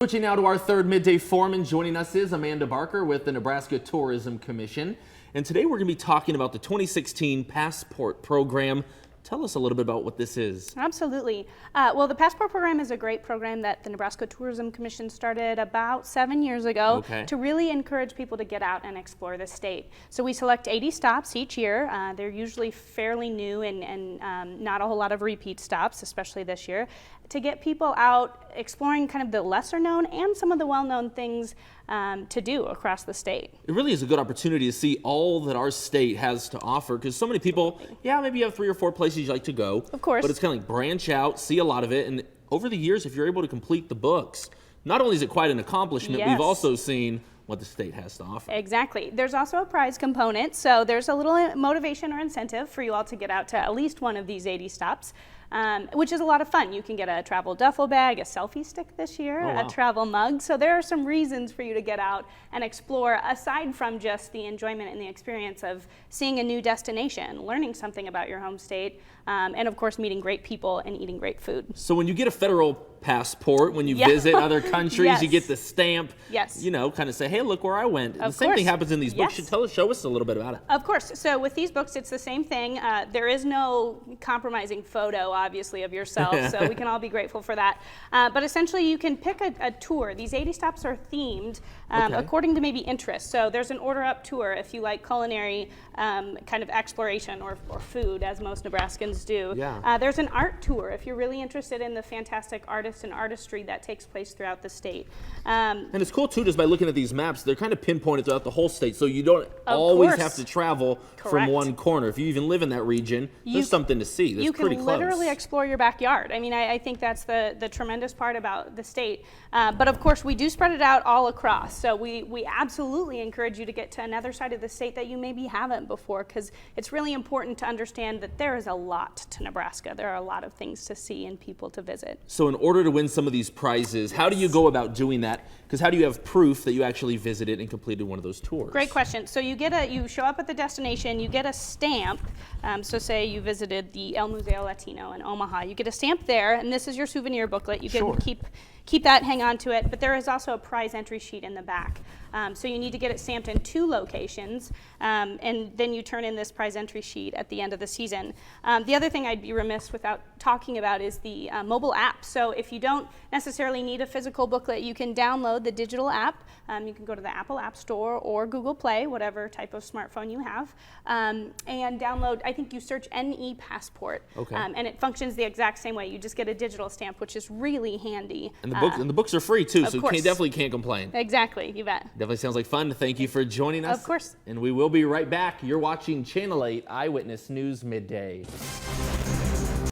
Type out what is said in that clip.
Switching now to our third Midday Foreman. Joining us is Amanda Barker with the Nebraska Tourism Commission. And today we're going to be talking about the 2016 Passport Program. Tell us a little bit about what this is. Absolutely. Well, the Passport Program is a great program that the Nebraska Tourism Commission started about 7 years ago to really encourage people to get out and explore the state. So we select 80 stops each year. They're usually fairly new and not a whole lot of repeat stops, especially this year, to get people out exploring kind of the lesser known and some of the well-known things to do across the state. It really is a good opportunity to see all that our state has to offer, because so many people, maybe you have 3 or 4 places you like to go. Of course. But it's kind of like branch out, see a lot of it, and over the years, if you're able to complete the books, not only is it quite an accomplishment, we've also seen what the state has to offer. Exactly. There's also a prize component, so there's a little motivation or incentive for you all to get out to at least one of these 80 stops, which is a lot of fun. You can get a travel duffel bag, a selfie stick this year, a travel mug. So there are some reasons for you to get out and explore, aside from just the enjoyment and the experience of seeing a new destination, learning something about your home state, and of course meeting great people and eating great food. So when you get a federal passport, when you visit other countries, you get the stamp, you know, kind of say, hey, look where I went. The same thing happens in these books. Show us a little bit about it. Of course. So with these books, it's the same thing. There is no compromising photo, obviously, of yourself, so we can all be grateful for that. But essentially, you can pick a tour. These 80 stops are themed according to maybe interest. So there's an order up tour if you like culinary kind of exploration or food, as most Nebraskans do. There's an art tour if you're really interested in the fantastic artists and artistry that takes place throughout the state. And it's cool too, just by looking at these maps, they're kind of pinpointed throughout the whole state, so you don't always have to travel from one corner. If you even live in that region, there's something to see. That's pretty close. You can literally explore your backyard. I mean, I think that's the tremendous part about the state. But of course, we do spread it out all across. So we absolutely encourage you to get to another side of the state that you maybe haven't before, because it's really important to understand that there is a lot to Nebraska. There are a lot of things to see and people to visit. So in order to win some of these prizes, how do you go about doing that? Because how do you have proof that you actually visited and completed one of those tours? Great question. So you show up at the destination, you get a stamp. So say you visited the El Museo Latino in Omaha. You get a stamp there, and this is your souvenir booklet. You can keep that, hang on to it, but there is also a prize entry sheet in the back. So you need to get it stamped in 2 locations, and then you turn in this prize entry sheet at the end of the season. The other thing I'd be remiss without talking about is the mobile app. So if you don't necessarily need a physical booklet, you can download the digital app. You can go to the Apple App Store or Google Play, whatever type of smartphone you have, and download, I think you search NE Passport, and it functions the exact same way. You just get a digital stamp, which is really handy. And the books are free too, so you definitely can't complain. Exactly, you bet. Definitely sounds like fun. Thank you for joining us. Of course. And we will be right back. You're watching Channel 8 Eyewitness News Midday.